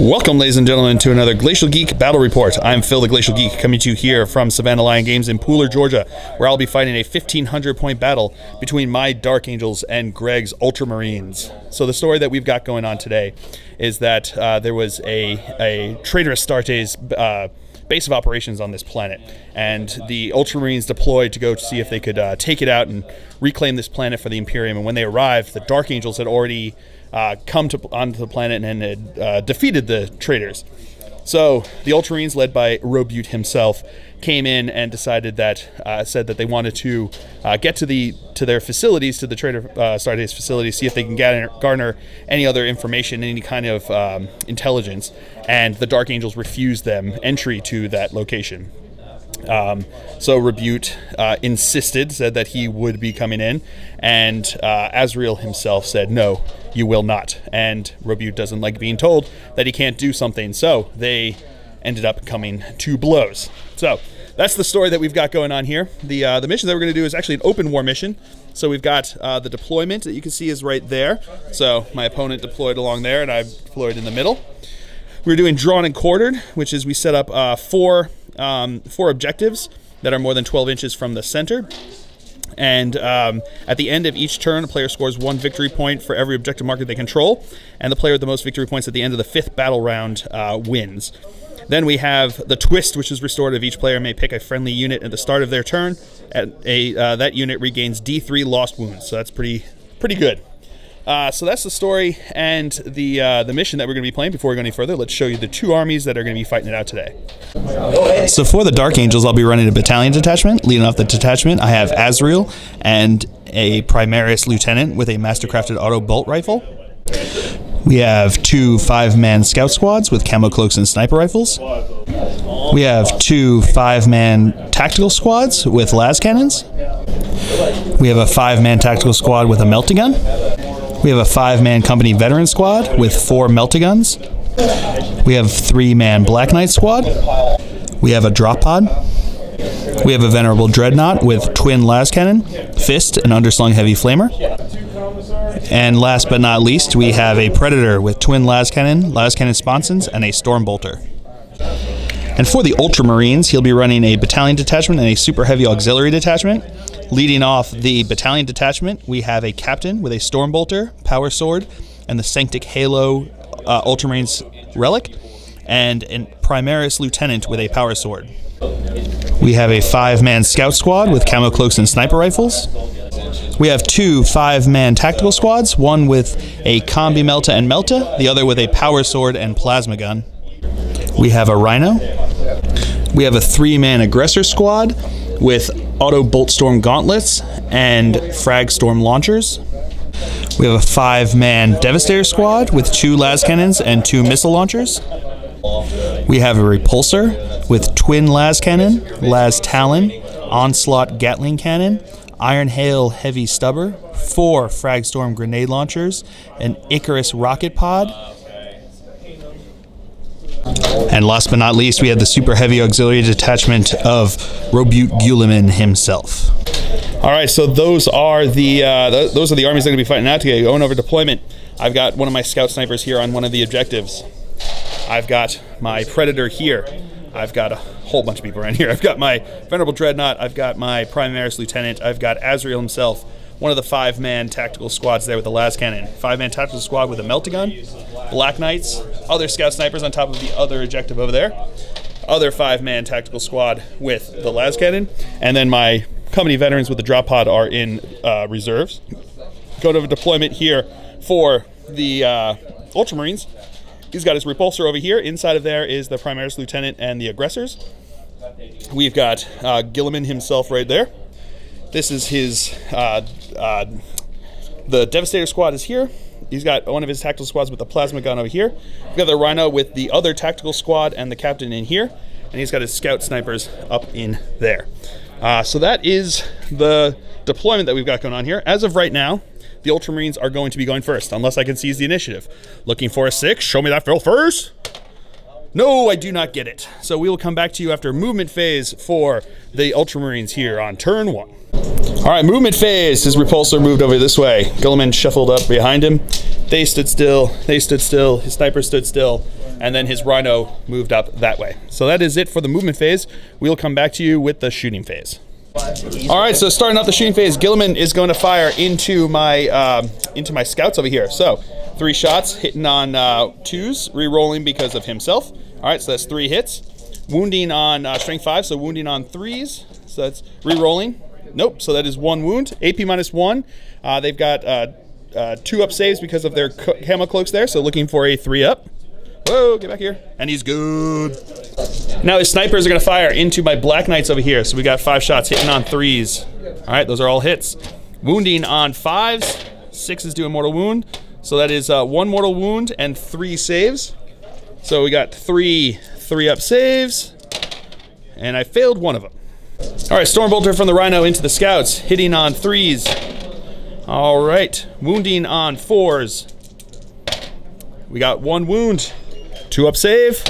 Welcome, ladies and gentlemen, to another Glacial Geek Battle Report. I'm Phil the Glacial Geek, coming to you here from Savannah Lion Games in Pooler, Georgia, where I'll be fighting a 1,500-point battle between my Dark Angels and Greg's Ultramarines. So the story that we've got going on today is that there was a Traitor Astartes base of operations on this planet, and the Ultramarines deployed to go to see if they could take it out and reclaim this planet for the Imperium. And when they arrived, the Dark Angels had already come onto the planet and had defeated the traitors. So the Ultramarines, led by Roboute himself, came in and decided that said that they wanted to get to their facilities, to the Traitor Astartes facilities, see if they can garner any other information, any kind of intelligence. And the Dark Angels refused them entry to that location. So Roboute insisted, said that he would be coming in, and Azrael himself said, "No, you will not." And Roboute doesn't like being told that he can't do something, so they ended up coming to blows. So that's the story that we've got going on here. The mission that we're going to do is actually an open war mission. So we've got the deployment that you can see is right there. So my opponent deployed along there, and I deployed in the middle. We're doing drawn and quartered, which is we set up four objectives that are more than 12 inches from the center. And at the end of each turn, a player scores 1 victory point for every objective marker they control, and the player with the most victory points at the end of the 5th battle round wins. Then we have the twist, which is restorative. Each player may pick a friendly unit at the start of their turn. That unit regains D3 lost wounds, so that's pretty good. So that's the story and the mission that we're going to be playing. Before we go any further, let's show you the two armies that are going to be fighting it out today. So for the Dark Angels, I'll be running a battalion detachment. Leading off the detachment, I have Azrael and a Primarch lieutenant with a mastercrafted auto bolt rifle. We have 2 5-man scout squads with camo cloaks and sniper rifles. We have 2 5-man tactical squads with las cannons. We have a 5-man tactical squad with a melting gun. We have a 5-man company veteran squad with 4 melting guns. We have 3-man Black Knight squad. We have a drop pod. We have a venerable dreadnought with twin las cannon, fist, and underslung heavy flamer. And last but not least, we have a predator with twin las cannon sponsons, and a storm bolter. And for the Ultramarines, he'll be running a battalion detachment and a super heavy auxiliary detachment. Leading off the battalion detachment, we have a captain with a storm bolter, power sword, and the Sanctic Halo Ultramarines relic, and a Primarch lieutenant with a power sword. We have a 5-man scout squad with camo cloaks and sniper rifles. We have 2 5-man tactical squads, one with a combi melta and melta, the other with a power sword and plasma gun. We have a rhino. We have a 3-man aggressor squad with auto bolt storm gauntlets and frag storm launchers. We have a 5-man devastator squad with 2 las cannons and 2 missile launchers. We have a repulsor with twin las cannon, las talon, onslaught gatling cannon, iron hail heavy stubber, 4 frag storm grenade launchers, an Icarus rocket pod. And last but not least, we have the super heavy auxiliary detachment of Roboute Guilliman himself. All right, so those are the armies that are going to be fighting out today. Going over deployment, I've got one of my scout snipers here on one of the objectives. I've got my predator here. I've got a whole bunch of people around here. I've got my venerable dreadnought. I've got my Primarch lieutenant. I've got Azrael himself. One of the 5-man tactical squads there with the las cannon. 5-man tactical squad with a melting gun. Black Knights. Other scout snipers on top of the other objective over there. Other 5-man tactical squad with the las cannon. And then my company veterans with the drop pod are in reserves. Go to deployment here for the Ultramarines. He's got his repulsor over here. Inside of there is the Primarch lieutenant and the aggressors. We've got Guilliman himself right there. This is his, the Devastator squad is here. He's got one of his tactical squads with the plasma gun over here. We've got the Rhino with the other tactical squad and the captain in here. And he's got his scout snipers up in there. So that is the deployment that we've got going on here. As of right now, the Ultramarines are going to be going first, unless I can seize the initiative. Looking for a 6. Show me that Phil first. No, I do not get it. So we will come back to you after movement phase for the Ultramarines here on turn 1. All right, movement phase. His repulsor moved over this way. Guilliman shuffled up behind him. They stood still. They stood still. His sniper stood still. And then his rhino moved up that way. So that is it for the movement phase. We'll come back to you with the shooting phase. All right, so starting off the shooting phase, Guilliman is going to fire into my scouts over here. So 3 shots, hitting on 2s, re-rolling because of himself. All right, so that's 3 hits. Wounding on strength 5, so wounding on 3s. So that's re-rolling. Nope, so that is 1 wound. AP -1. They've got 2 up saves because of their camo cloaks there, so looking for a 3 up. Whoa, get back here. And he's good. Now his snipers are going to fire into my Black Knights over here. So we got 5 shots hitting on 3s. All right, those are all hits. Wounding on 5s. 6s do a mortal wound. So that is 1 mortal wound and 3 saves. So we got 3 up saves. And I failed 1 of them. All right, Stormbolter from the Rhino into the Scouts, hitting on 3s. All right, wounding on 4s. We got 1 wound, 2 up save.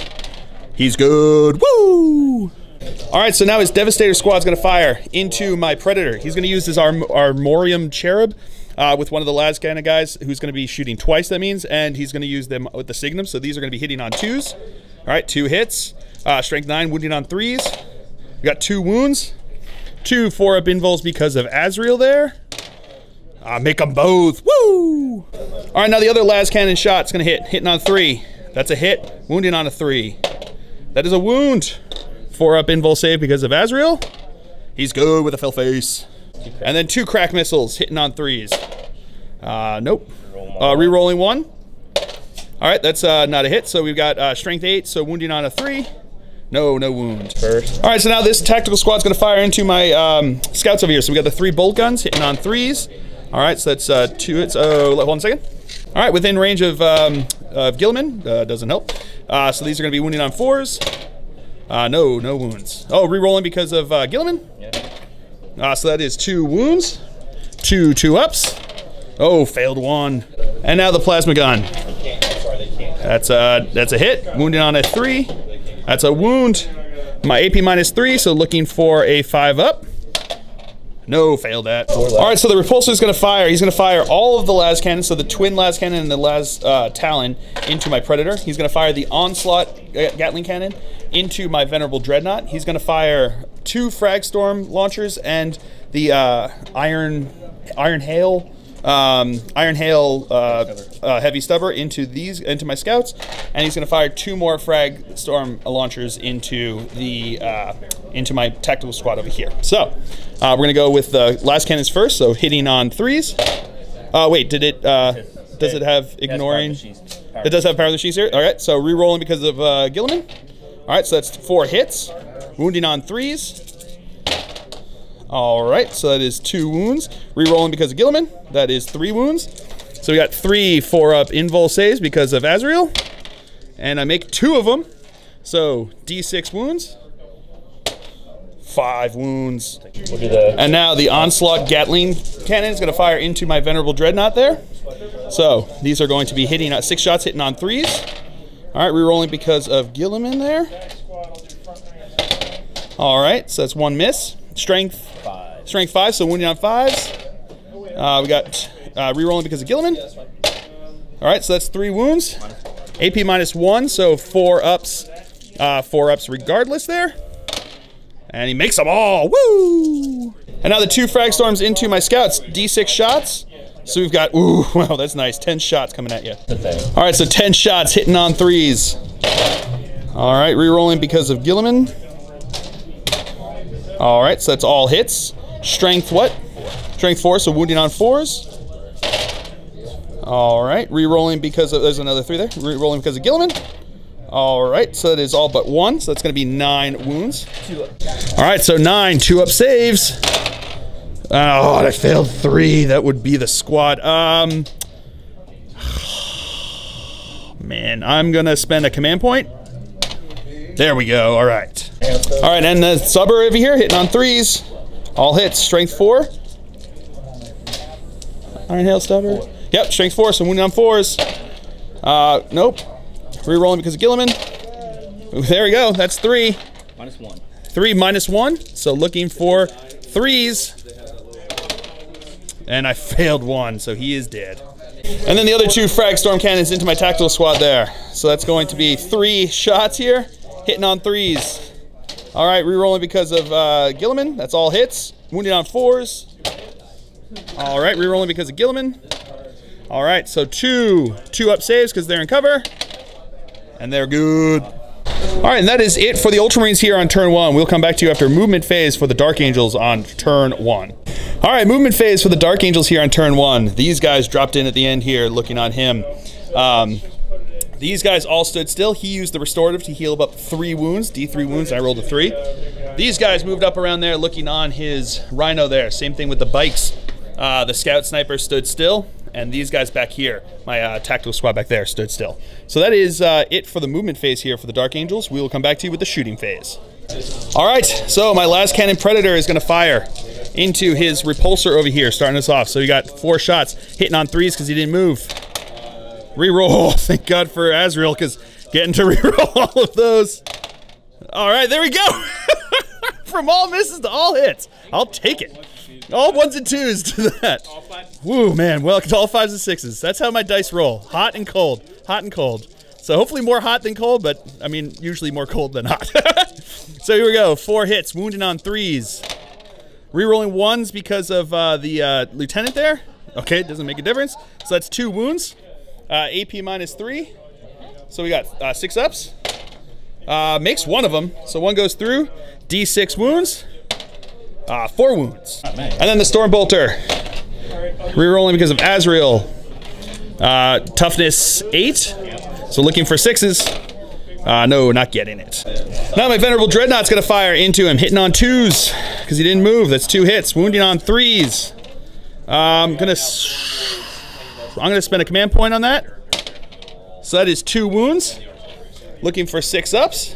He's good, woo! All right, so now his Devastator squad's gonna fire into my Predator. He's gonna use his Armorium Cherub with one of the Lascanna guys who's gonna be shooting twice, that means, and he's gonna use them with the Signum, so these are gonna be hitting on 2s. All right, 2 hits, strength 9, wounding on 3s. We got 2 wounds, 2 4-up invols because of Azrael there. Make them both, woo! All right, now the other las cannon shot's gonna hitting on 3. That's a hit, wounding on a 3. That is a wound. 4-up invul save because of Azrael. He's good with a fell face. And then 2 crack missiles hitting on 3s. Nope. Re-rolling 1. All right, that's not a hit, so we've got strength 8, so wounding on a 3. No wound. All right, so now this tactical squad's gonna fire into my scouts over here. So we got the 3 bolt guns hitting on 3s. All right, so that's 2 hits. Hold on a second. All right, within range of Guilliman, doesn't help. So these are gonna be wounding on 4s. No wounds. Oh, re-rolling because of Guilliman. Yeah. So that is 2 wounds, 2 ups. Oh, failed 1. And now the plasma gun. That's a hit, wounding on a 3. That's a wound. My AP -3, so looking for a 5 up. No, failed that. All right, so the repulsor is going to fire. He's going to fire all of the las cannons, so the twin las cannon and the las talon into my Predator. He's going to fire the onslaught Gatling cannon into my venerable dreadnought. He's going to fire 2 frag storm launchers and the iron hail heavy stubber into my scouts, and he's going to fire 2 more frag storm launchers into my tactical squad over here. So we're going to go with the las cannons first. So hitting on 3s. Wait, does it have ignoring? It does have power of the sheaths here. All right, so re-rolling because of Guilliman. All right, so that's 4 hits, wounding on 3s. All right, so that is 2 wounds. Re-rolling because of Guilliman. That is 3 wounds. So we got 3 4-up invul saves because of Azrael. And I make 2 of them. So D6 wounds. 5 wounds. And now the onslaught Gatling cannon is going to fire into my venerable dreadnought there. So these are going to be hitting 6 shots hitting on 3s. All right, re-rolling because of Guilliman there. All right, so that's 1 miss. Strength 5, so wounding on 5s. We got re-rolling because of Guilliman. All right, so that's 3 wounds. AP -1, so 4 ups regardless there. And he makes them all, woo! And now the 2 frag storms into my scouts, D6 shots. So we've got, ooh, wow, that's nice, 10 shots coming at you. All right, so 10 shots hitting on 3s. All right, re-rolling because of Guilliman. All right, so that's all hits. Strength what? Strength 4, so wounding on 4s. All right, re-rolling because of, there's another 3 there. Re-rolling because of Guilliman. All right, so that is all but 1, so that's gonna be 9 wounds. All right, so 9 2-up saves. Oh, I failed 3, that would be the squad. Man, I'm gonna spend a command point. There we go, all right. All right, and the subber over here, hitting on 3s. All hits, strength 4. Iron Hail stubber. Yep, strength 4, so wounding on 4s. Nope. Re-rolling because of Guilliman. Ooh, there we go, that's 3. -1. 3 -1, so looking for 3s. And I failed one, so he is dead. And then the other 2 frag storm cannons into my tactical squad there. So that's going to be 3 shots here, hitting on 3s. All right, re-rolling because of Guilliman. That's all hits. Wounding on 4s. All right, re-rolling because of Guilliman. All right, so 2 up saves because they're in cover. And they're good. All right, and that is it for the Ultramarines here on turn 1. We'll come back to you after movement phase for the Dark Angels on turn 1. All right, movement phase for the Dark Angels here on turn 1. These guys dropped in at the end here, looking on him. These guys all stood still. He used the restorative to heal up 3 wounds, D3 wounds, and I rolled a 3. These guys moved up around there, looking on his Rhino there. Same thing with the bikes. The Scout Sniper stood still, and these guys back here, my tactical squad back there, stood still. So that is it for the movement phase here for the Dark Angels. We will come back to you with the shooting phase. All right, so my last cannon Predator is going to fire into his repulsor over here, starting us off. So we got 4 shots, hitting on 3s because he didn't move. Reroll, thank God for Azrael, because getting to reroll all of those. All right, there we go. From all misses to all hits. I'll take it. All 1s and 2s to that. Woo, man, well, all 5s and 6s. That's how my dice roll, hot and cold, hot and cold. So hopefully more hot than cold, but I mean, usually more cold than hot. So here we go, 4 hits, wounding on 3s. Rerolling 1s because of the lieutenant there. Okay, it doesn't make a difference. So that's 2 wounds. AP minus 3. So we got 6 ups. Makes 1 of them. So 1 goes through. D6 wounds. 4 wounds. And then the Stormbolter. Rerolling because of Azrael. Toughness 8. So looking for 6s. No, not getting it. Now my Venerable Dreadnought's going to fire into him. Hitting on 2s because he didn't move. That's 2 hits. Wounding on 3s. I'm going to spend a command point on that. So that is 2 wounds. Looking for 6 ups.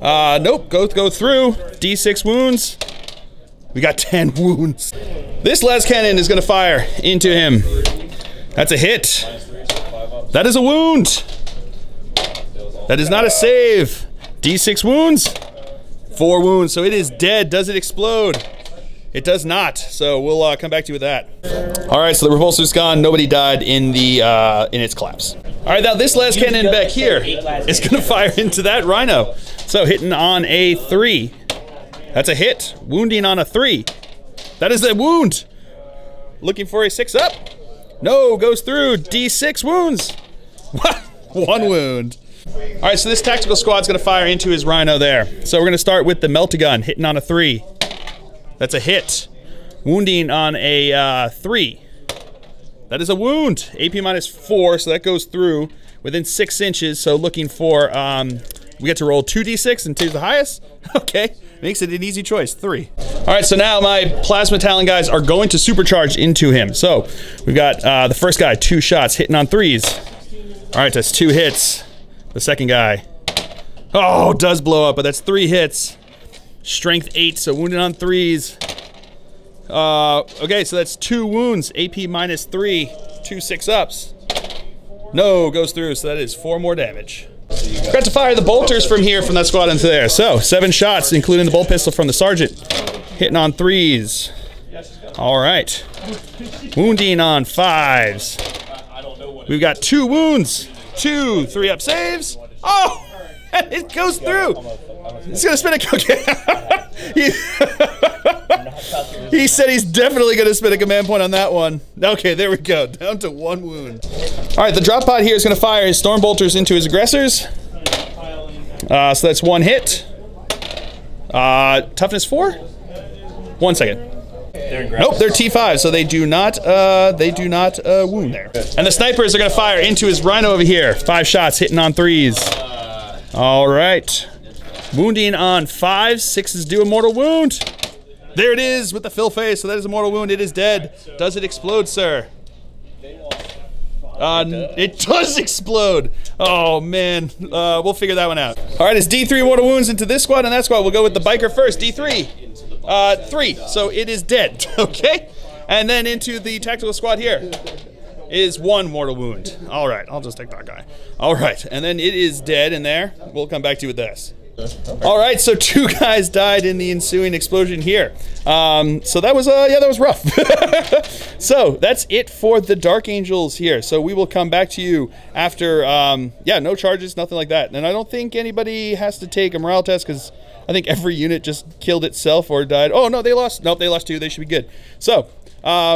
Nope, go through. D6 wounds. We got 10 wounds. This las cannon is going to fire into him. That's a hit. That is a wound. That is not a save. D6 wounds. 4 wounds, so it is dead. Does it explode? It does not, so we'll come back to you with that. All right, so the repulsor's gone. Nobody died in the in its collapse. All right, now this last cannon back here is going to fire into that Rhino. So hitting on a 3. That's a hit. Wounding on a 3. That is a wound. Looking for a 6 up. No, goes through. D6 wounds. 1 wound. All right, so this tactical squad's going to fire into his Rhino there. So we're going to start with the Melt-A-Gun, hitting on a 3. That's a hit. Wounding on a 3. That is a wound. AP minus 4, so that goes through within 6 inches. So looking for, we get to roll 2d6 and 2's the highest. Okay, makes it an easy choice, 3. All right, so now my Plasma Talon guys are going to supercharge into him. So we've got the first guy, 2 shots, hitting on 3s. All right, that's 2 hits. The second guy, oh, does blow up, but that's 3 hits. Strength 8, so wounded on 3s. Okay, so that's 2 wounds. AP minus 3, 2 6 ups. No, goes through, so that is 4 more damage. Got to fire the bolters from here, from that squad into there. So 7 shots, including the bolt pistol from the sergeant. Hitting on 3s. All right. Wounding on 5s. We've got 2 wounds. 2 3 up saves. Oh, it goes through. He's gonna spin a He said he's definitely gonna spin a command point on that one. Okay, there we go. Down to 1 wound. All right, the drop pod here is gonna fire his storm bolters into his aggressors. So that's 1 hit. Toughness 4. 1 second. Nope, they're T5, so they do not wound there. And the snipers are gonna fire into his Rhino over here. 5 shots, hitting on 3s. All right. Wounding on 5s, 6s do a mortal wound. There it is with the fill face, so that is a mortal wound. It is dead. Does it explode, sir? It does explode. Oh, man. We'll figure that one out. All right, it's D3 mortal wounds into this squad and that squad. We'll go with the biker first, D3. 3, so it is dead, okay? And then into the tactical squad here is 1 mortal wound. All right, I'll just take that guy. All right, and then it is dead in there. We'll come back to you with this. All right, so 2 guys died in the ensuing explosion here. So that was yeah, that was rough. So that's it for the Dark Angels here. So we will come back to you after, yeah, no charges, nothing like that. And I don't think anybody has to take a morale test because I think every unit just killed itself or died. Oh no, they lost. Nope, they lost 2. They should be good. So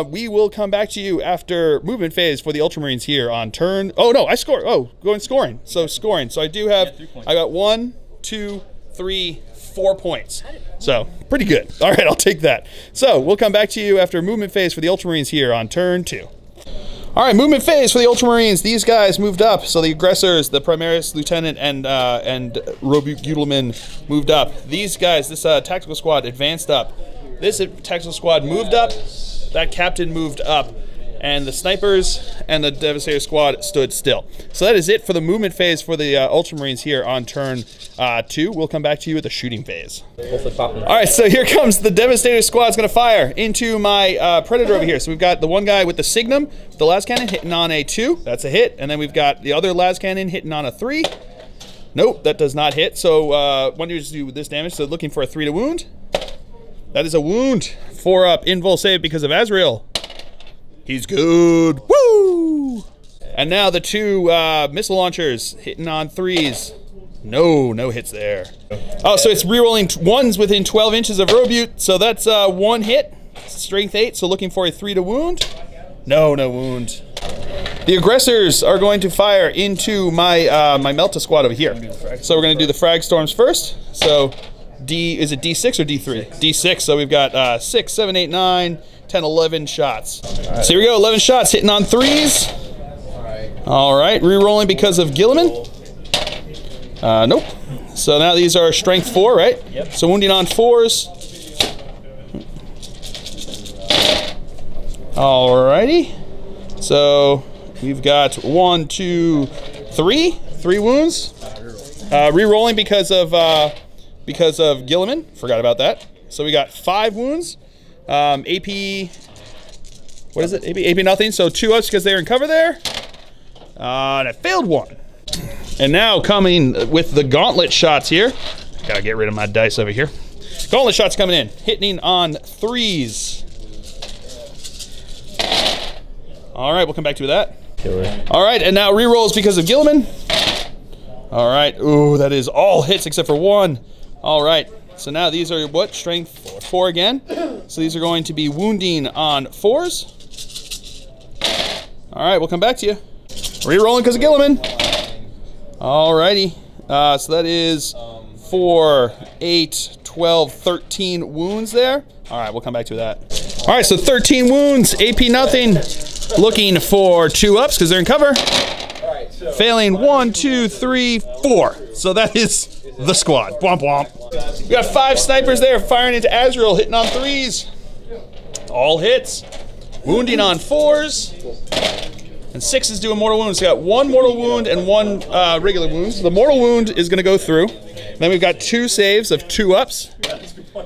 we will come back to you after movement phase for the Ultramarines here on turn. Oh no, I score. Oh, going scoring. So scoring. So I do have. I got 1, 2, 3, 4 points. So pretty good. All right, I'll take that. So we'll come back to you after movement phase for the Ultramarines here on turn 2. All right, movement phase for the Ultramarines. These guys moved up. So the aggressors, the Primarch Lieutenant and Roboute Guilliman moved up. These guys, this tactical squad advanced up. This tactical squad moved up. That captain moved up. And the snipers and the Devastator squad stood still. So that is it for the movement phase for the Ultramarines here on turn 2. We'll come back to you with the shooting phase. All right, so here comes the Devastator squad's going to fire into my Predator over here. So we've got the one guy with the Signum, the las cannon, hitting on a 2. That's a hit. And then we've got the other las cannon hitting on a 3. Nope, that does not hit. So why don't you just do this damage? So looking for a 3 to wound. That is a wound. 4 up, invul save because of Azrael. He's good. Woo! And now the 2 missile launchers hitting on 3s. No hits there. Oh, so it's re-rolling 1s within 12 inches of Roboute. So that's 1 hit. Strength 8, so looking for a 3 to wound. No wound. The aggressors are going to fire into my my Melta squad over here. So we're going to do the frag storms first. So is it D6 or D3? D6. So we've got 6, 7, 8, 9, 10, 11 shots. Right. So here we go, 11 shots hitting on 3s. All right, re-rolling because of Guilliman. Nope. So now these are strength 4, right? Yep. So wounding on 4s. Alrighty. So we've got 1, 2, 3 wounds. Re-rolling because of Guilliman. Forgot about that. So we got 5 wounds. AP, what is it? AP nothing. So 2 ups because they're in cover there. And I failed 1. And now coming with the gauntlet shots here. Gotta get rid of my dice over here. Gauntlet shots coming in, hitting on 3s. All right, we'll come back to that. All right, and now re-rolls because of Guilliman. All right, ooh, that is all hits except for 1. All right, so now these are what? Strength 4 again. So these are going to be wounding on 4s. All right, we'll come back to you. Re-rolling because of Guilliman. All righty, so that is 4, 8, 12, 13 wounds there. All right, we'll come back to that. All right, so 13 wounds, AP nothing. Looking for 2 ups because they're in cover. Failing 1, 2, 3, 4. So that is the squad. Womp womp. We got 5 snipers there firing into Azrael, hitting on 3s. All hits. Wounding on 4s. And 6 is doing mortal wounds. So we got 1 mortal wound and 1 regular wound. So the mortal wound is going to go through. Then we've got 2 saves of 2 ups.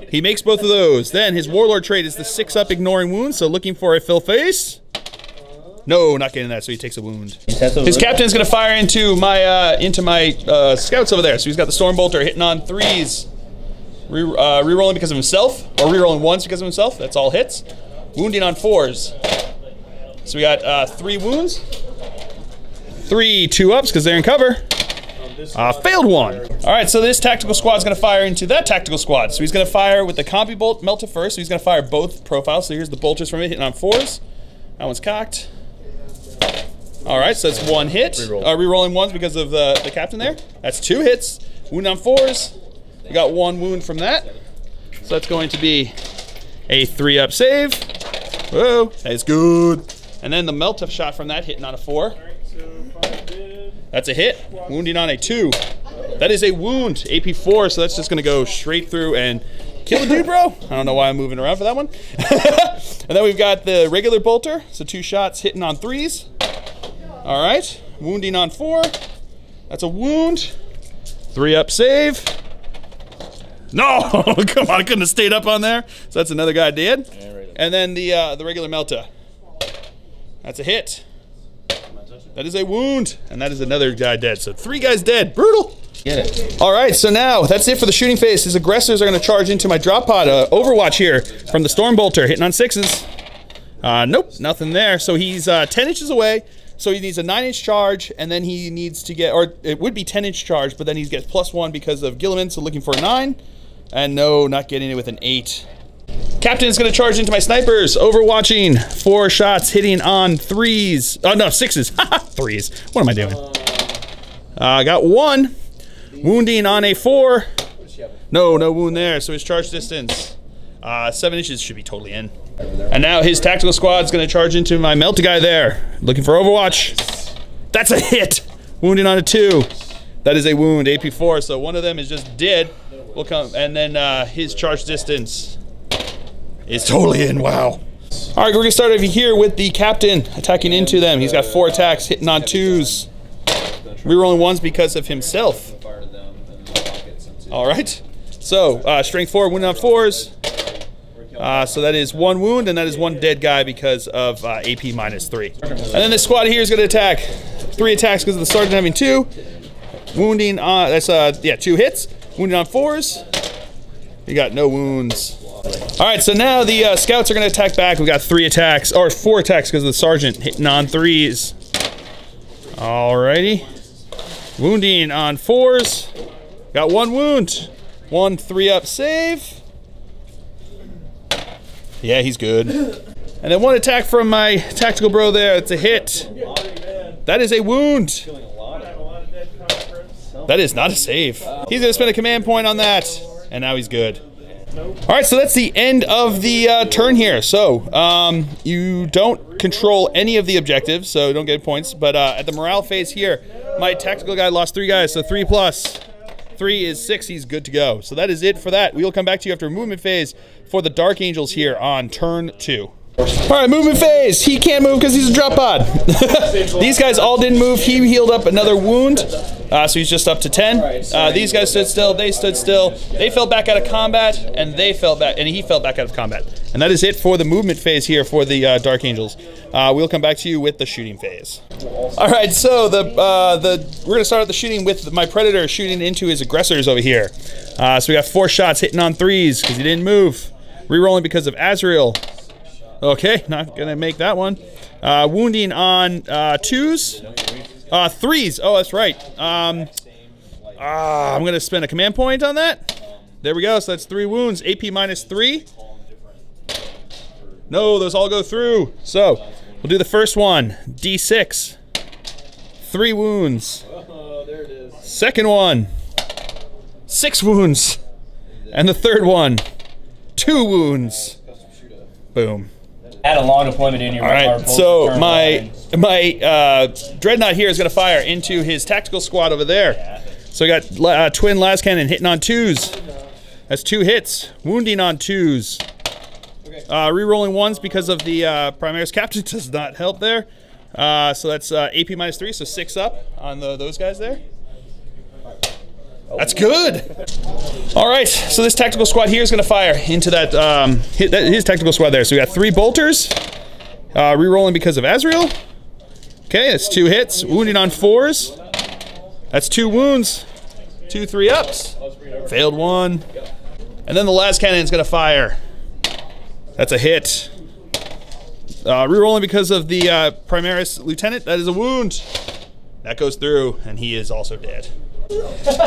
He makes both of those. Then his warlord trait is the 6 up ignoring wounds. So looking for a fill face. No, not getting that. So he takes a wound. His captain's going to fire into my scouts over there. So he's got the Stormbolter hitting on 3s. Rerolling because of himself, or rerolling 1s because of himself. That's all hits. Wounding on 4s. So we got 3 wounds. 3 2 ups because they're in cover. Failed 1. All right, so this tactical squad is going to fire into that tactical squad. So he's going to fire with the Combi Bolt Melta first. So he's going to fire both profiles. So here's the bolters from it hitting on 4s. That one's cocked. All right, so that's 1 hit. Rerolling 1s because of the captain there. That's 2 hits. Wound on 4s. We got 1 wound from that. So that's going to be a 3 up save. Whoa, that's good. And then the Melta shot from that hitting on a 4. That's a hit. Wounding on a 2. That is a wound. AP 4, so that's just going to go straight through and kill the dude, bro. I don't know why I'm moving around for that one. And then we've got the regular bolter. So 2 shots hitting on 3s. All right. Wounding on 4. That's a wound. 3 up save. No! Come on, I couldn't have stayed up on there. So that's another guy dead. And then the regular Melta. That's a hit. That is a wound. And that is another guy dead. So 3 guys dead. Brutal. Get it. All right, so now that's it for the shooting phase. His aggressors are going to charge into my drop pod. Overwatch here from the Stormbolter, hitting on 6s. Nope, nothing there. So he's 10 inches away. So he needs a 9-inch charge, and then he needs to get, or it would be 10-inch charge, but then he gets +1 because of Guilliman, so looking for a 9. And no, not getting it with an 8. Captain's going to charge into my snipers. Overwatching. 4 shots, hitting on 3s. Oh, no, 6s. 3s. What am I doing? Got 1. Wounding on a 4. No wound there, so his charge distance. 7 inches should be totally in. And now his tactical squad's going to charge into my Melta guy there. Looking for Overwatch. That's a hit. Wounding on a 2. That is a wound, AP 4. So one of them is just dead. Will come, and then his charge distance is totally in. Wow. All right, we're going to start over here with the captain attacking into them. He's got 4 attacks, hitting on 2s. Rerolling 1s because of himself. All right. So strength 4, wounding on 4s. So that is 1 wound, and that is 1 dead guy because of AP -3. And then this squad here is going to attack. 3 attacks because of the sergeant having 2. Wounding on, that's 2 hits. Wounding on 4s. You got no wounds. All right, so now the scouts are going to attack back. We got 3 attacks, or 4 attacks because of the sergeant hitting on 3s. Alrighty. Wounding on 4s. Got 1 wound. 1 3-up save. Yeah, he's good. And then 1 attack from my tactical bro there. It's a hit. That is a wound. That is not a save. He's going to spend a command point on that. And now he's good. All right, so that's the end of the turn here. So you don't control any of the objectives, so don't get points. But at the morale phase here, my tactical guy lost 3 guys, so 3 plus 3 is 6. He's good to go. So that is it for that. We will come back to you after movement phase for the Dark Angels here on turn 2. All right, movement phase. He can't move because he's a drop pod. These guys all didn't move. He healed up another wound, so he's just up to 10. These guys stood still. They stood still. They fell back out of combat, and they fell back, and he fell back out of combat. And that is it for the movement phase here for the Dark Angels. We'll come back to you with the shooting phase. All right, so we're gonna start at the shooting with my Predator shooting into his aggressors over here. So we got 4 shots hitting on 3s because he didn't move. Rerolling because of Azrael. Okay, not gonna make that one. Wounding on 2s. 3s. Oh, that's right. I'm gonna spend a command point on that. There we go. So that's 3 wounds. AP -3. No, those all go through. So we'll do the first one. D6. 3 wounds. There it is. Second one. 6 wounds. And the third one. 2 wounds. Boom. Add a long deployment in your. All right, so my Dreadnought here is going to fire into his tactical squad over there. So we got twin las cannon hitting on 2s. That's 2 hits. Wounding on 2s. Rerolling 1s because of the Primarch captain does not help there. So that's AP -3, so 6 up on those guys there. That's good. All right, so this tactical squad here is going to fire into that his tactical squad there. So we got 3 bolters, rerolling because of Azrael. Okay, that's 2 hits. Wounding on 4s. That's 2 wounds. 2 3-ups. Failed 1. And then the las cannon is going to fire. That's a hit. Rerolling because of the Primarch lieutenant. That is a wound. That goes through, and he is also dead.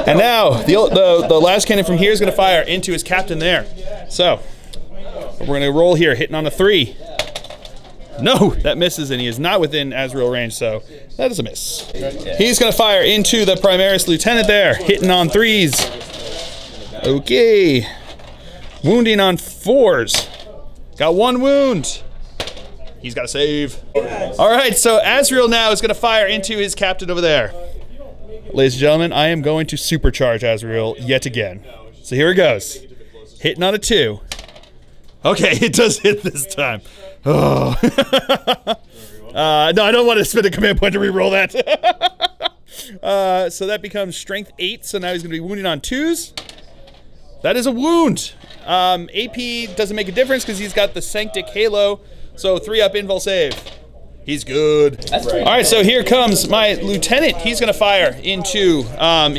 And now the las cannon from here is going to fire into his captain there. So we're going to roll here, hitting on a 3. No, that misses, and he is not within Azrael range, so that is a miss. He's going to fire into the Primarch lieutenant there, hitting on 3s. Okay. Wounding on 4s. Got 1 wound. He's got to save. All right, so Azrael now is going to fire into his captain over there. Ladies and gentlemen, I am going to supercharge Azrael yet again. So here it goes. Hitting on a 2. Okay, it does hit this time. Oh. No, I don't want to spend a command point to reroll that. So that becomes strength 8. So now he's going to be wounding on 2s. That is a wound. AP doesn't make a difference because he's got the Sanctic Halo. So 3-up invul save. He's good. That's right. All right, so here comes my lieutenant. He's going to fire into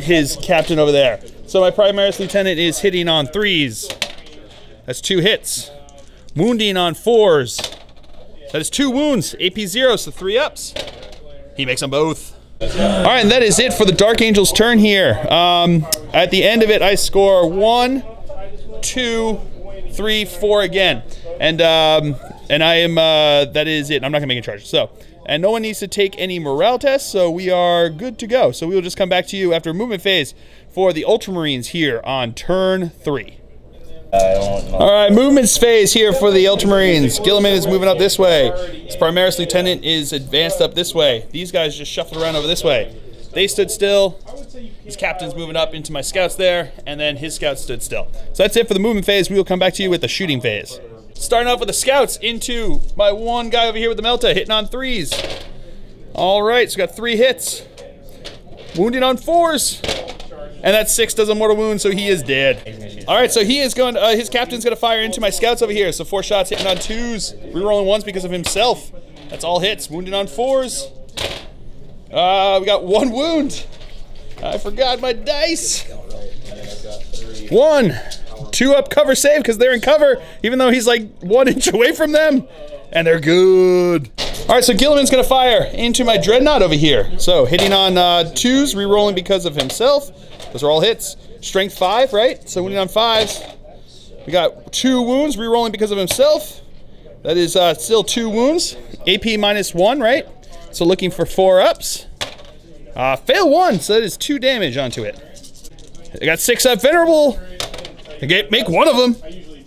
his captain over there. So my Primarch lieutenant is hitting on 3s. That's 2 hits. Wounding on 4s. That is 2 wounds. AP 0, so 3 ups. He makes them both. All right, and that is it for the Dark Angel's turn here. At the end of it, I score 1, 2, 3, 4 again. And I am, that is it. I'm not gonna make a charge. So, and no one needs to take any morale tests, so we are good to go. So we will just come back to you after movement phase for the Ultramarines here on turn 3. All right, movements phase here for the Ultramarines. Guilliman is moving up this way. His Primarch lieutenant is advanced up this way. These guys just shuffled around over this way. They stood still. His captain's moving up into my scouts there, and then his scouts stood still. So that's it for the movement phase. We will come back to you with the shooting phase. Starting off with the scouts into my one guy over here with the Melta, hitting on 3s. All right, so got 3 hits. Wounding on 4s. And that 6 does a mortal wound, so he is dead. All right, so he is going. His captain's going to fire into my scouts over here. So 4 shots hitting on 2s, rerolling 1s because of himself. That's all hits. Wounding on 4s. We got 1 wound. I forgot my dice. 1, 2 up cover save because they're in cover, even though he's like 1 inch away from them, and they're good. All right, so Guilliman's going to fire into my Dreadnought over here. So hitting on 2s, rerolling because of himself. Those are all hits. Strength 5, right? So wounding on 5s. We got 2 wounds, rerolling because of himself. That is still 2 wounds. AP -1, right? So looking for 4 ups. Fail 1, so that is 2 damage onto it. I got 6 up Venerable. Okay, make 1 of them.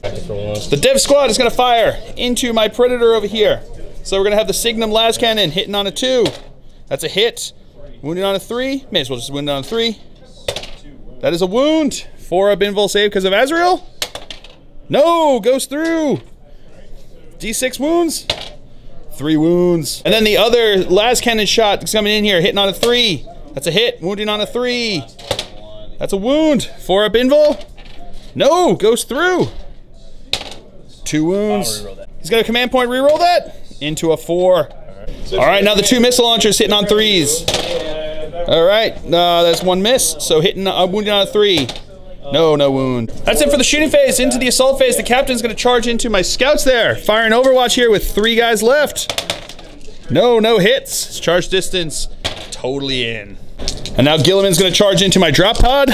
The Dev Squad is going to fire into my Predator over here. So we're going to have the Signum Las Cannon hitting on a 2. That's a hit. Wounding on a 3. May as well just wound on a 3. That is a wound. 4 up invul save because of Azrael. No, goes through. D6 wounds. 3 wounds. And then the other Las Cannon shot is coming in here, hitting on a 3. That's a hit. Wounding on a 3. That's a wound. 4 up invul. No, goes through. 2 wounds. He's got a command point, reroll that into a 4. All right, now the 2 missile launchers hitting on 3s. All right, that's 1 miss. So hitting, wounding on a 3. No wound. That's it for the shooting phase. Into the assault phase, the captain's going to charge into my scouts there. Firing Overwatch here with 3 guys left. No hits. His charge distance totally in. And now Guilliman's going to charge into my drop pod.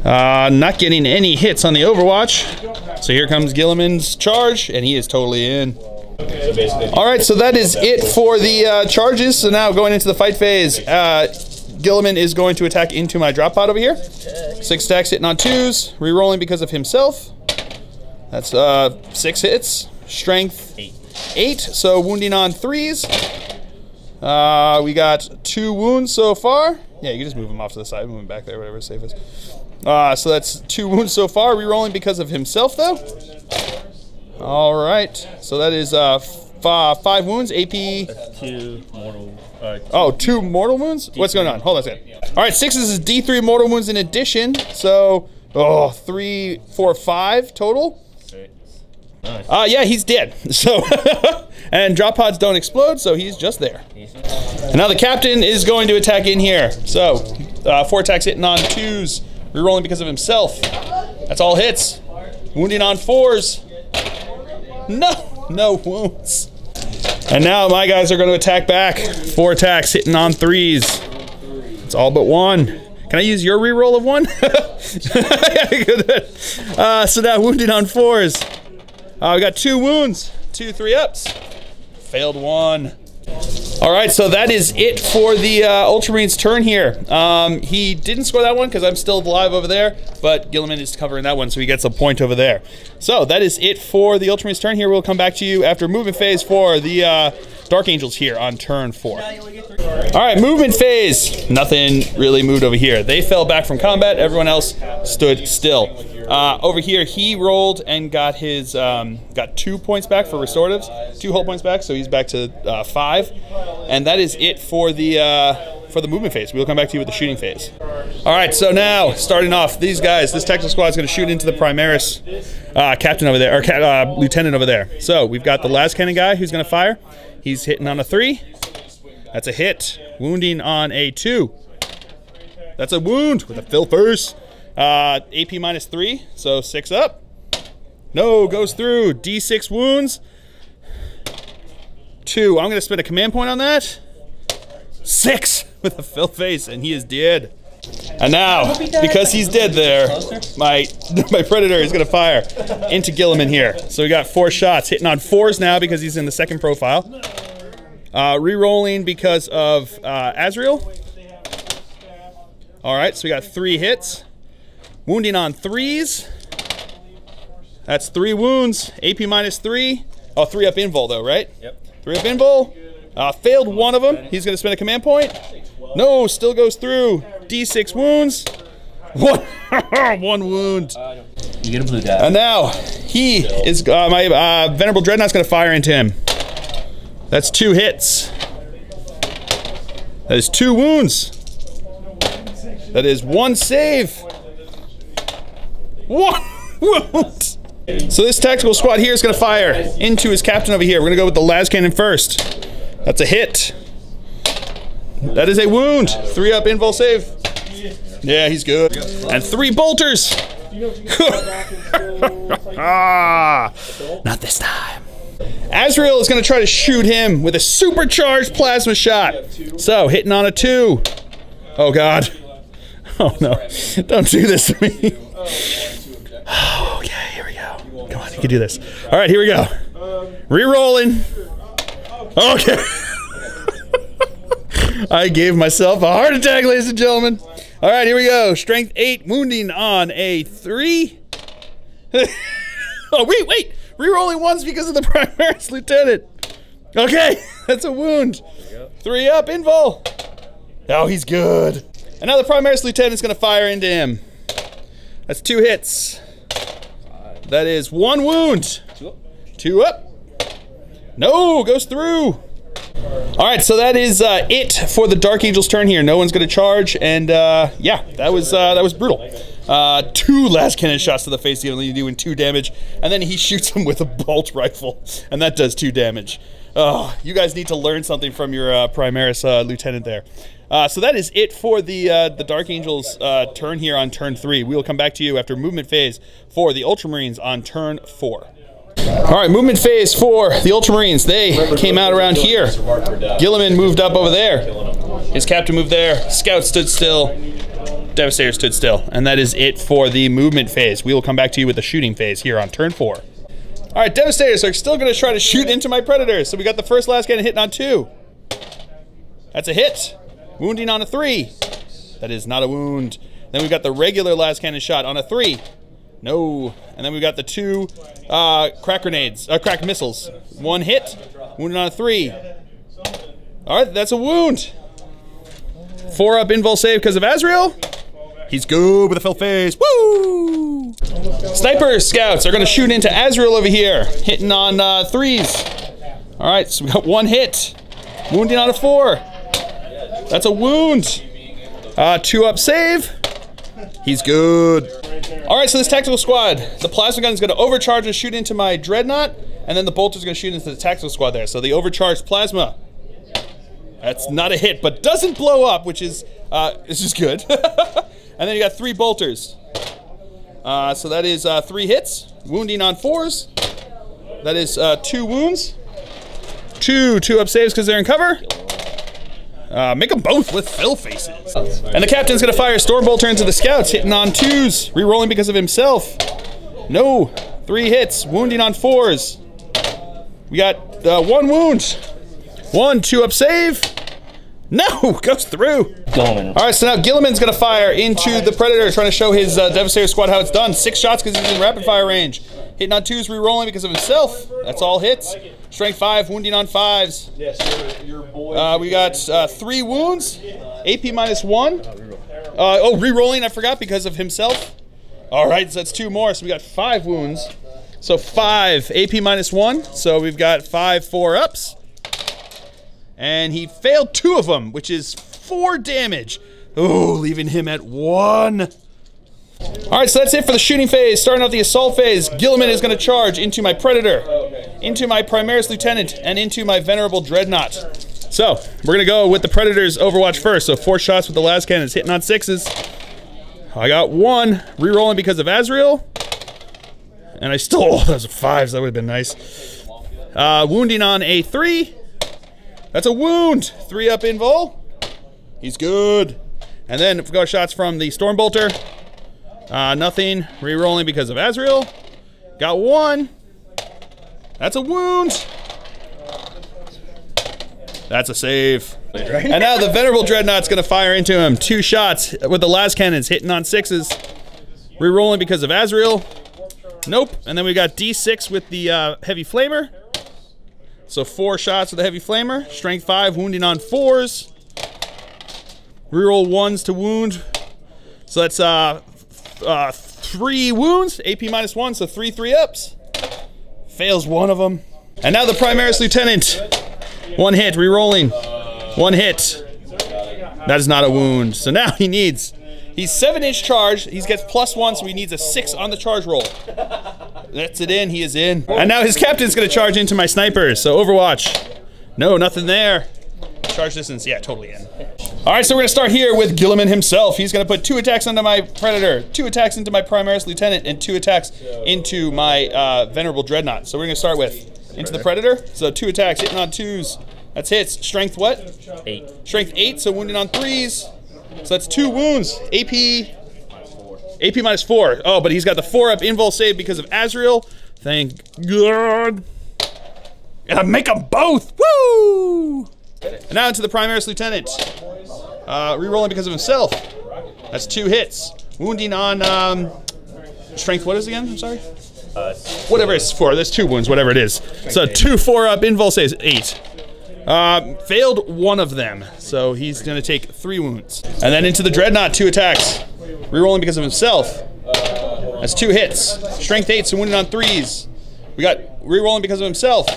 Not getting any hits on the Overwatch. So here comes Guilliman's charge, and he is totally in. All right, so that is it for the charges. So now going into the fight phase, Guilliman is going to attack into my drop pod over here. 6 attacks hitting on 2s, rerolling because of himself. That's 6 hits. Strength 8, so wounding on 3s. We got 2 wounds so far. Yeah, you can just move him off to the side, move him back there, whatever safe is. So that's 2 wounds so far, rerolling because of himself though. All right, so that is 5 wounds. AP. That's 2 mortal. 2 mortal wounds. D3. What's going on? Hold on a second. All right, 6 is D3 mortal wounds in addition. So 3, 4, 5 total. Nice. Yeah, he's dead. So and drop pods don't explode, so he's just there. And now the captain is going to attack in here. So 4 attacks hitting on 2s, rerolling because of himself. That's all hits. Wounding on 4s. No wounds. And now my guys are going to attack back. 4 attacks hitting on 3s. It's all but 1. Can I use your reroll of 1? So now wounding on 4s. We got 2 wounds, 2 3 ups. Failed 1. All right, so that is it for the Ultramarines' turn here. He didn't score that one because I'm still alive over there, but Guilliman is covering that one, so he gets a point over there. So that is it for the Ultramarines' turn here. We'll come back to you after movement phase for the Dark Angels here on turn 4. All right, movement phase. Nothing really moved over here. They fell back from combat. Everyone else stood still. Over here, he rolled and got his got 2 points back for restoratives, 2 whole points back, so he's back to 5. And that is it for the movement phase. We'll come back to you with the shooting phase. All right, so now starting off, these guys, this tactical squad is going to shoot into the Primaris. captain over there, or lieutenant over there. So we've got the las cannon guy who's going to fire. He's hitting on a 3. That's a hit. Wounding on a 2. That's a wound with a fill first. AP minus 3, so 6 up. No, goes through. D6 wounds. 2. I'm going to spend a command point on that. 6 with a fill face, and he is dead. And now, because he's dead there, my predator is going to fire into Guilliman here. So we got 4 shots, hitting on 4s now because he's in the second profile. Re-rolling because of Azrael. All right, so we got 3 hits. Wounding on 3s. That's 3 wounds. AP minus 3. Oh, 3 up invul though, right? Yep. 3 up invul. Failed one of them. He's going to spend a command point. No, still goes through. D6 wounds. 1 wound. You get a blue die. And now he is my Venerable Dreadnought's going to fire into him. That's 2 hits. That is 2 wounds. That is 1 save. 1 wound. So this tactical squad here is going to fire into his captain over here. We're going to go with the las cannon first. That's a hit. That is a wound. 3 up invul save. Yeah, he's good. And 3 bolters. Not this time. Azrael is going to try to shoot him with a supercharged plasma shot. So, hitting on a 2. Oh, God. Oh, no. Don't do this to me. Okay, here we go. Come on, you can do this. All right, here we go. Re-rolling. Okay. I gave myself a heart attack, ladies and gentlemen. All right, here we go. Strength 8, wounding on a 3. Oh, wait. Re-rolling 1s because of the Primarch lieutenant. Okay, that's a wound. 3 up, invul. Oh, he's good. And now the Primarch lieutenant is going to fire into him. That's 2 hits. That is 1 wound. 2 up. No, goes through. All right, so that is it for the Dark Angel's turn here. No one's going to charge, and yeah, that was brutal. 2 las cannon shots to the face, only doing 2 damage, and then he shoots him with a bolt rifle, and that does 2 damage. Oh, you guys need to learn something from your Primaris lieutenant there. So that is it for the Dark Angel's turn here on turn 3. We will come back to you after movement phase for the Ultramarines on turn 4. All right, movement phase for the Ultramarines. They came out around here. Guilliman moved up over there. His captain moved there. Scout stood still. Devastator stood still. And that is it for the movement phase. We will come back to you with the shooting phase here on turn 4. All right, Devastators are still going to try to shoot into my Predators. So we got the first las cannon hitting on 2. That's a hit. Wounding on a 3. That is not a wound. Then we've got the regular las cannon shot on a 3. No. And then we've got the 2 crack grenades, crack missiles. 1 hit. Wounded on a 3. All right, that's a wound. 4 up invul save because of Azrael. He's good with a fill face. Woo! Sniper scouts are going to shoot into Azrael over here, hitting on 3s. All right, so we got 1 hit. Wounding on a 4. That's a wound. 2 up save. He's good. All right, so this tactical squad, the plasma gun is going to overcharge and shoot into my Dreadnought, and then the bolter is going to shoot into the tactical squad there. So the overcharged plasma. That's not a hit, but doesn't blow up, which is good. And then you got 3 bolters. So that is 3 hits, wounding on 4s. That is 2 wounds. 2 up saves because they're in cover. Make them both with fill faces. And the captain's going to fire Stormbolter into the scouts, hitting on 2s, re-rolling because of himself. No. 3 hits, wounding on 4s. We got 1 wound. 1 2 up save. No, goes through. All right, so now Guilliman's going to fire into the Predator, trying to show his Devastator squad how it's done. 6 shots because he's in rapid fire range. Hitting on 2s, re-rolling because of himself. That's all hits. Strength 5, wounding on 5s. We got 3 wounds. AP minus 1. Oh, re-rolling, I forgot, because of himself. All right, so that's 2 more. So we got 5 wounds. So 5 AP minus 1. So we've got 5 4-ups. And he failed 2 of them, which is 4 damage. Oh, leaving him at 1. All right, so that's it for the shooting phase. Starting off the assault phase, Guilliman is going to charge into my Predator, into my Primaris Lieutenant, and into my Venerable Dreadnought. So, we're going to go with the Predator's Overwatch first. So 4 shots with the las cannons, hitting on 6s. I got 1, re-rolling because of Azrael. And I still, those are 5s, that would have been nice. Wounding on a 3. That's a wound. 3 up invul. He's good. And then if we got shots from the Stormbolter. Nothing. Re-rolling because of Azrael. Got 1. That's a wound. That's a save. And now the Venerable Dreadnought's going to fire into him. 2 shots with the las cannons, hitting on 6s. Re-rolling because of Azrael. Nope. And then we got D6 with the Heavy Flamer. So 4 shots with the Heavy Flamer. Strength 5, wounding on 4s. Reroll 1s to wound. So that's 3 wounds. AP -1, so 3 3-ups. Fails 1 of them. And now the Primaris Lieutenant. 1 hit, re-rolling. 1 hit. That is not a wound. So now he needs... He's 7-inch charge. He gets +1, so he needs a 6 on the charge roll. That's it in. He is in. And now his captain's going to charge into my snipers. So Overwatch. No, nothing there. Charge distance. Yeah, totally in. All right, so we're going to start here with Guilliman himself. He's going to put 2 attacks onto my Predator, 2 attacks into my Primaris Lieutenant, and 2 attacks into my Venerable Dreadnought. So we're going to start with into the Predator. So 2 attacks, hitting on 2s. That's hits. Strength what? 8. Strength 8, so wounded on 3s. So that's 2 wounds. AP -4. Oh, but he's got the 4-up invul save because of Azrael. Thank God. And make them both. Woo! And now into the Primaris Lieutenant. Rerolling because of himself. That's 2 hits. Wounding on strength. What is it again? I'm sorry. Whatever it's 4. There's 2 wounds. Whatever it is. So 2 4-up invul saves. 8. Failed 1 of them, so he's going to take 3 wounds. And then into the Dreadnought, 2 attacks. Rerolling because of himself. That's 2 hits. Strength 8, so wounded on 3s. We got rerolling because of himself.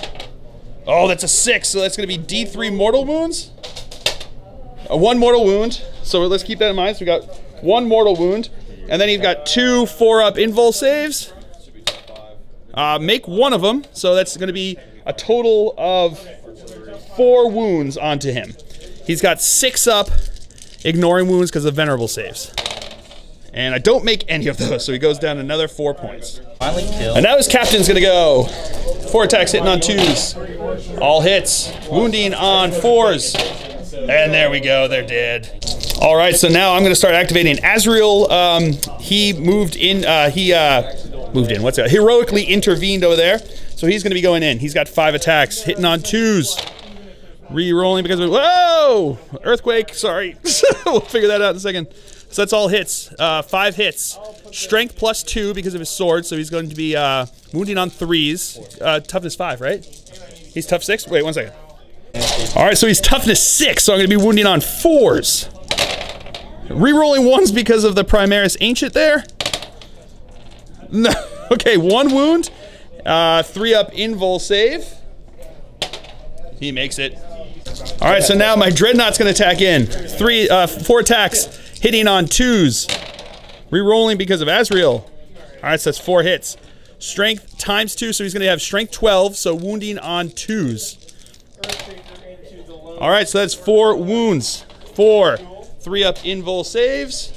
Oh, that's a 6, so that's going to be D3 mortal wounds. 1 mortal wound, so let's keep that in mind. So we got 1 mortal wound, and then you've got 2 4-up invul saves. Make 1 of them, so that's going to be a total of 4 wounds onto him. He's got 6 up, ignoring wounds because of venerable saves. And I don't make any of those, so he goes down another 4 points. And now his captain's gonna go. 4 attacks hitting on 2s. All hits. Wounding on 4s. And there we go, they're dead. All right, so now I'm gonna start activating Azrael. He moved in, what's that? Heroically intervened over there. So he's gonna be going in. He's got 5 attacks, hitting on 2s. Re-rolling because of, whoa! Earthquake, sorry. We'll figure that out in a second. So that's all hits, 5 hits. Strength +2 because of his sword, so he's going to be wounding on 3s. Toughness 5, right? He's tough 6? Wait, 1 second. All right, so he's toughness 6, so I'm gonna be wounding on 4s. Re-rolling 1s because of the Primaris Ancient there. No, okay, 1 wound. 3-up invul save. He makes it. All right, so now my Dreadnought's gonna attack in. 4 attacks, hitting on 2s. Re-rolling because of Azrael. All right, so that's 4 hits. Strength ×2, so he's gonna have strength 12, so wounding on 2s. All right, so that's 4 wounds. 4 3-up invul saves.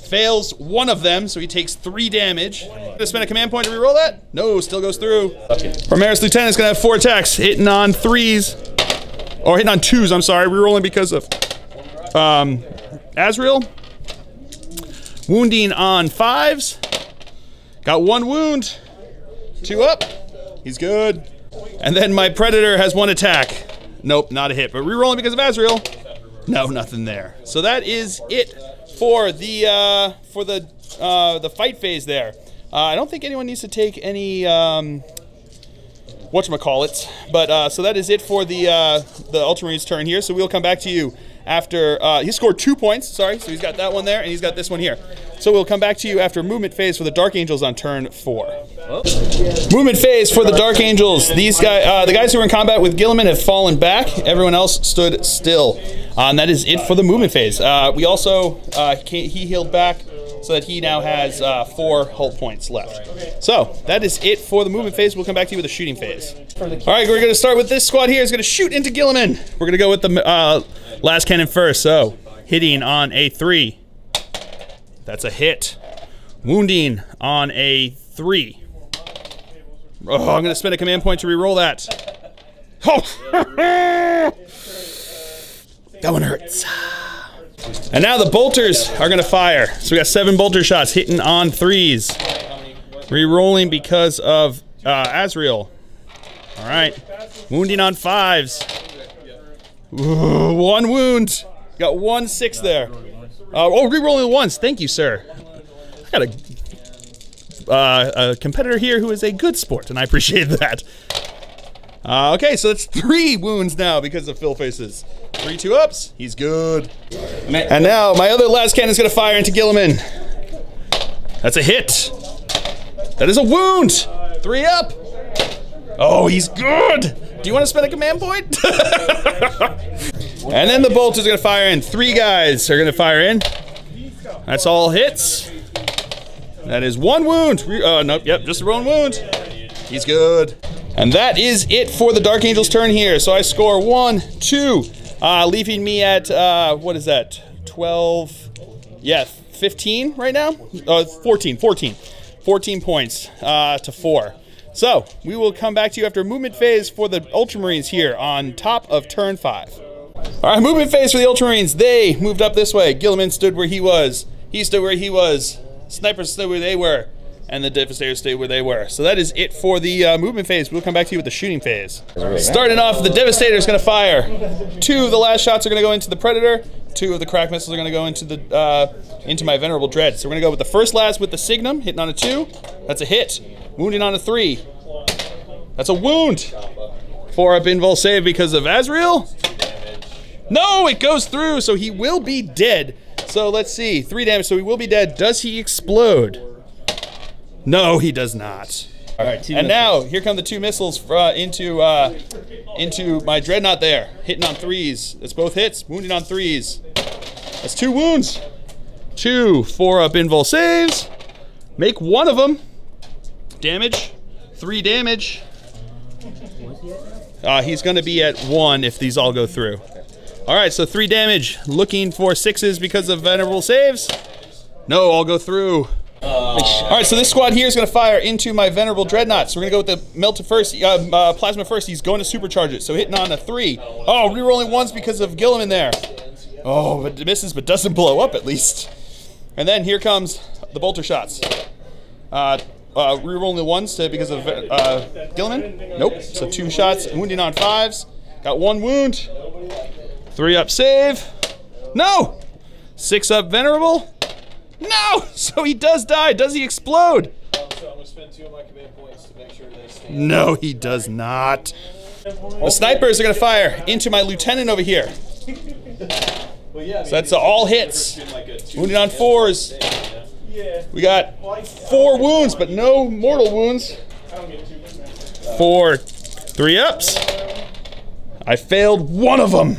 Fails 1 of them, so he takes 3 damage. Gonna spend a command point to reroll that? No, still goes through. Primaris Lieutenant's gonna have 4 attacks, hitting on 3s. Or hitting on 2s, I'm sorry. Rerolling because of Azrael. Wounding on 5s. Got 1 wound. 2 up. He's good. And then my Predator has 1 attack. Nope, not a hit, but rerolling because of Azrael. No, nothing there. So that is it for the fight phase there. I don't think anyone needs to take any whatchamacallits, but so that is it for the Ultramarines turn here. So we'll come back to you after, he scored 2 points, sorry, so he's got that one there, and he's got this one here. So we'll come back to you after movement phase for the Dark Angels on turn 4. Oh. Movement phase for the Dark Angels. These guys, the guys who were in combat with Guilliman have fallen back. Everyone else stood still. And that is it for the movement phase. We also, he healed back so that he now has 4 hull points left. So that is it for the movement phase. We'll come back to you with the shooting phase. All right, we're going to start with this squad here. Is going to shoot into Guilliman. We're going to go with the last cannon first. So hitting on a 3. That's a hit. Wounding on a 3. Oh, I'm going to spend a command point to reroll that. Oh. That one hurts. And now the bolters are going to fire. So we got 7 bolter shots hitting on 3s. Rerolling because of Azrael. All right. Wounding on 5s. Ooh, 1 wound. Got 1 6 there. Oh, rerolling ones. Thank you, sir. I got a competitor here who is a good sport, and I appreciate that. Okay, so that's 3 wounds now because of Phil faces. 3 2-ups. He's good. And now my other last cannon is going to fire into Guilliman. That's a hit. That is a wound. 3 up. Oh, he's good. Do you want to spend a command point? And then the bolt is going to fire in. 3 guys are going to fire in. That's all hits. That is 1 wound. Nope, yep, just a 1 wound. He's good. And that is it for the Dark Angel's turn here. So I score 1, 2, leaving me at, what is that, 12, yeah, 15 right now? 14 points to 4. So we will come back to you after movement phase for the Ultramarines here on top of turn 5. All right, movement phase for the Ultramarines. They moved up this way. Guilliman stood where he was. He stood where he was. Snipers stood where they were. And the Devastators stayed where they were. So that is it for the movement phase. We'll come back to you with the shooting phase. Starting off, the Devastator is going to fire. 2 of the last shots are going to go into the Predator. 2 of the crack missiles are going to go into my Venerable Dread. So we're going to go with the first last with the Signum, hitting on a 2. That's a hit. Wounding on a 3. That's a wound. 4-up invul save because of Azrael. No, it goes through, so he will be dead. So let's see, 3 damage, so he will be dead. Does he explode? No, he does not. All right, and now here come the 2 missiles into my Dreadnought there, hitting on 3s. That's both hits, wounding on 3s. That's 2 wounds. 2 4-up invul saves. Make 1 of them. Damage. 3 damage. He's going to be at 1 if these all go through. All right, so 3 damage. Looking for 6s because of Venerable saves. No, all go through. All right, so this squad here is going to fire into my Venerable Dreadnought. So we're going to go with the Melta first, Plasma first. He's going to supercharge it. So hitting on a 3. Oh, rerolling 1s because of Guilliman there. Oh, but misses, but doesn't blow up at least. And then here comes the bolter shots. Rerolling the 1s because of Guilliman. Nope. So 2 shots, wounding on 5s. Got 1 wound. 3-up save. No. 6-up Venerable. No! So he does die. Does he explode? So I'm going to spend 2 of my command points to make sure they stay. No, he does not. The snipers are going to fire into my lieutenant over here. So that's all hits. Wounded on 4s. We got 4 wounds, but no mortal wounds. 4 3-ups. I failed 1 of them.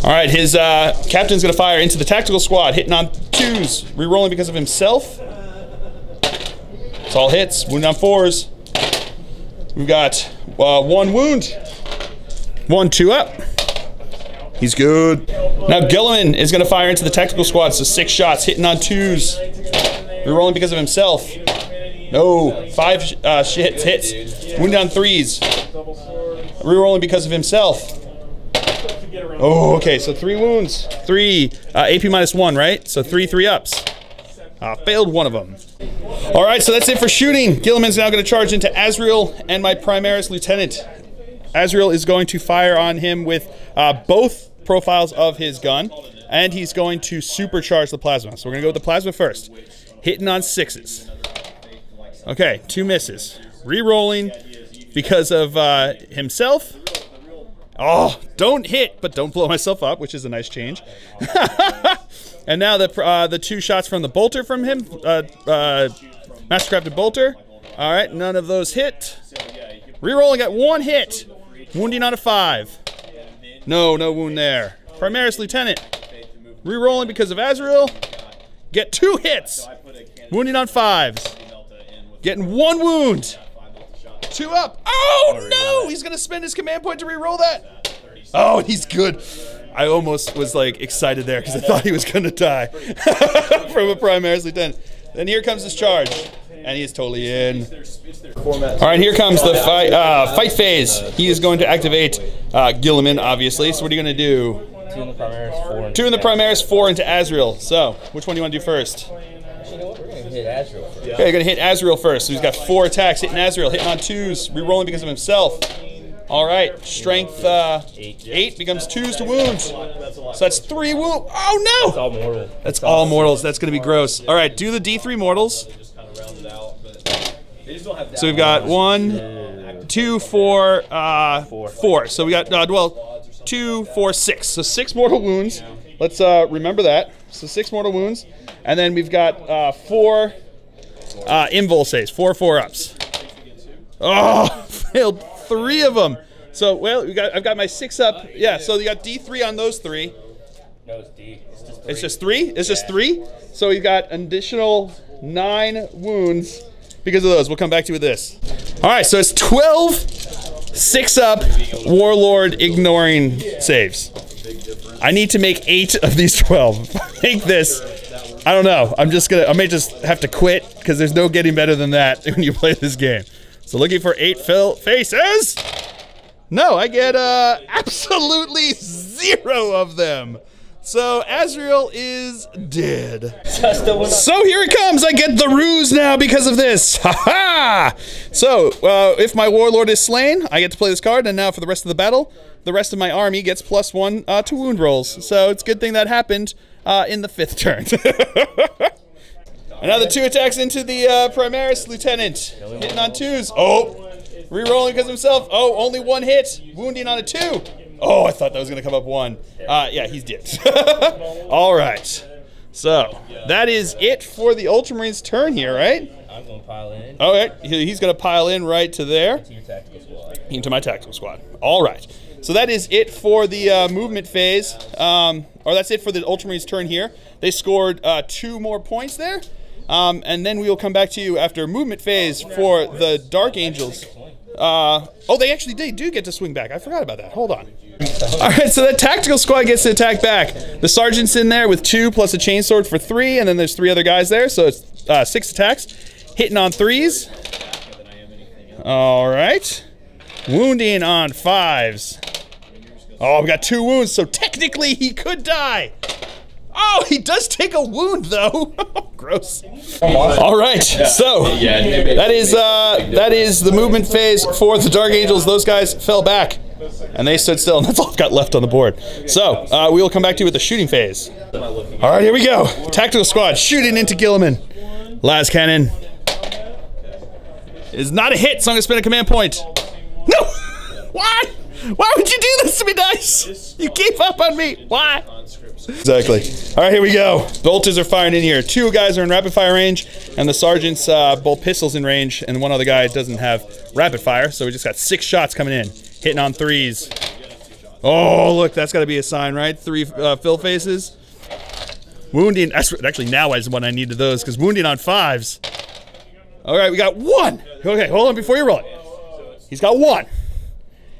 All right, his captain's going to fire into the tactical squad, hitting on 2s, rerolling because of himself. It's all hits, wound on 4s. We've got 1 wound, 1 2-up. He's good. Now Guilliman is going to fire into the tactical squad, so 6 shots, hitting on 2s, rerolling because of himself. No, 5 hits, wound on 3s, rerolling because of himself. Oh, okay, so 3 wounds. 3, AP -1, right? So 3 3-ups. Failed 1 of them. All right, so that's it for shooting. Guilliman's now going to charge into Azrael and my Primaris Lieutenant. Azrael is going to fire on him with both profiles of his gun, and he's going to supercharge the plasma. So we're going to go with the plasma first. Hitting on 6s. Okay, 2 misses. Re-rolling because of himself. Oh, don't hit, but don't blow myself up, which is a nice change. And now the 2 shots from the bolter from him, Mastercrafted bolter. All right, none of those hit. Rerolling at 1 hit, wounding on a 5. No wound there. Primaris Lieutenant. Rerolling because of Azrael. Get 2 hits, wounding on 5s. Getting 1 wound. 2 up. Oh no! He's gonna spend his command point to reroll that. Oh, he's good. I almost was like excited there because I thought he was gonna die from a Primaris Lieutenant. Then here comes his charge, and he is totally in. All right, here comes the fight phase. He is going to activate Guilliman, obviously. So what are you gonna do? 2 in the Primaris, 4. 2 in the Primaris, 4 into Azrael. So which one do you want to do first? You know what? We're gonna hit Azrael first. Okay, you're gonna hit Azrael first. So he's got 4 attacks hitting Azrael, hitting on 2s, rerolling because of himself. All right, strength 8 becomes 2s to wounds. So that's 3 wounds. Oh no! That's all mortal. That's all mortals. That's gonna be gross. All right, do the D3 mortals. So we've got 1, 2, 4, 4. So we got well, 2, 4, 6. So 6 mortal wounds. Let's remember that. So 6 mortal wounds, and then we've got 4 invul saves, 4 4-ups. Oh, failed 3 of them. So well, I've got my 6-up. Yeah. So you got D3 on those 3. No, it's D. It's just 3. It's just 3. So you got an additional 9 wounds because of those. We'll come back to you with this. All right. So it's 12 6-up Warlord ignoring saves. I need to make 8 of these 12. Make this. I don't know. I may just have to quit because there's no getting better than that when you play this game. So looking for 8 faces. No, I get absolutely 0 of them. So Azrael is dead. So here it comes. I get the ruse now because of this. Ha ha! So if my warlord is slain, I get to play this card, and now for the rest of the battle, the rest of my army gets +1 to wound rolls. So it's a good thing that happened in the 5th turn. Another 2 attacks into the Primaris Lieutenant, hitting on 2s. Oh, rerolling because of himself. Oh, only 1 hit, wounding on a 2. Oh, I thought that was going to come up 1. Yeah, he's dead. All right. So, that is it for the Ultramarines' turn here, right? I'm going to pile in. All right. He's going to pile in right to there. To your tactical squad. Into my tactical squad. All right. So that is it for the movement phase. Or that's it for the Ultramarines' turn here. They scored 2 more points there. And then we will come back to you after movement phase for the Dark Angels. Oh, they do get to swing back. I forgot about that. Hold on. All right, so that tactical squad gets to attack back. The sergeant's in there with 2 plus a chainsword for 3, and then there's 3 other guys there, so it's 6 attacks. Hitting on 3s. All right. Wounding on 5s. Oh, we got 2 wounds, so technically he could die. Oh, he does take a wound though. Gross. All right, so that is the movement phase for the Dark Angels. Those guys fell back, and they stood still, and that's all I've got left on the board. So we will come back to you with the shooting phase. All right, here we go. Tactical squad shooting into Guilliman. Las cannon is not a hit, so I'm gonna spend a command point. No, why? Why would you do this to me, Dice? You gave up on me. Why? Exactly. All right, here we go. Bolters are firing in here. 2 guys are in rapid fire range, and the sergeant's bolt pistols in range, and 1 other guy doesn't have rapid fire, so we just got 6 shots coming in. Hitting on 3s. Oh, look, that's got to be a sign, right? 3 fill faces. Wounding. Actually, now is when I needed those, because wounding on 5s. All right, we got 1. Okay, hold on before you roll it. He's got 1.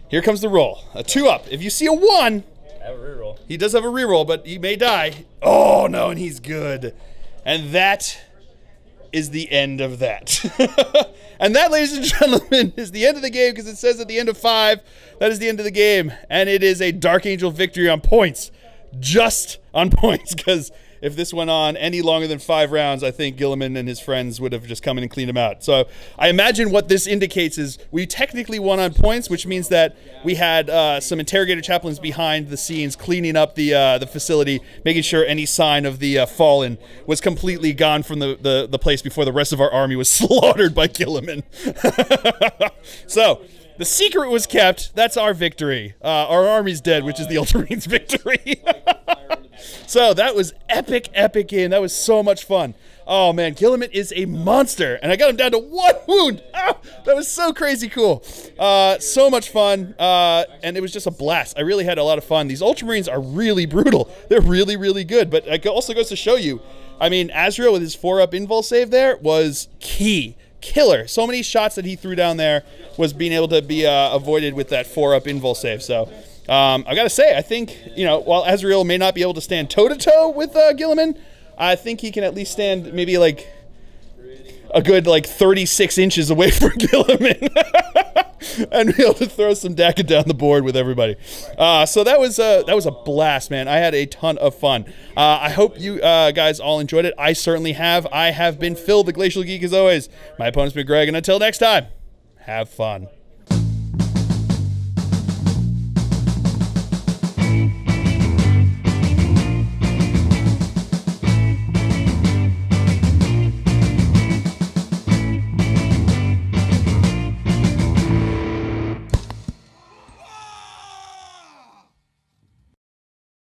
Here comes the roll. A 2-up. If you see a 1, have a reroll. He does have a reroll, but he may die. Oh no, and he's good. And that is the end of that. And that, ladies and gentlemen, is the end of the game, because it says at the end of 5, that is the end of the game. And it is a Dark Angel victory on points. Just on points, because if this went on any longer than 5 rounds, I think Guilliman and his friends would have just come in and cleaned him out. So I imagine what this indicates is we technically won on points, which means that we had some interrogator chaplains behind the scenes cleaning up the facility, making sure any sign of the fallen was completely gone from the place before the rest of our army was slaughtered by Guilliman. So The secret was kept. That's our victory. Our army's dead, which is the Ultramarines' victory. So that was epic, epic game. That was so much fun. Oh, man, Guilliman is a monster. And I got him down to 1 wound. Ah, that was so crazy cool. So much fun. And it was just a blast. I really had a lot of fun. These Ultramarines are really brutal. They're really, really good. But it also goes to show you, I mean, Azrael with his 4-up invul save there was key. Killer. So many shots that he threw down there was being able to be avoided with that 4-up invul save. So I gotta say, I think, you know, while Azrael may not be able to stand toe-to-toe with Guilliman, I think he can at least stand maybe like a good like 36 inches away from Guilliman and be able to throw some Daka down the board with everybody. So that was a blast, man. I had a ton of fun. I hope you guys all enjoyed it. I certainly have. I have been Phil, the Glacial Geek, as always. My opponent's been Greg, and until next time, have fun.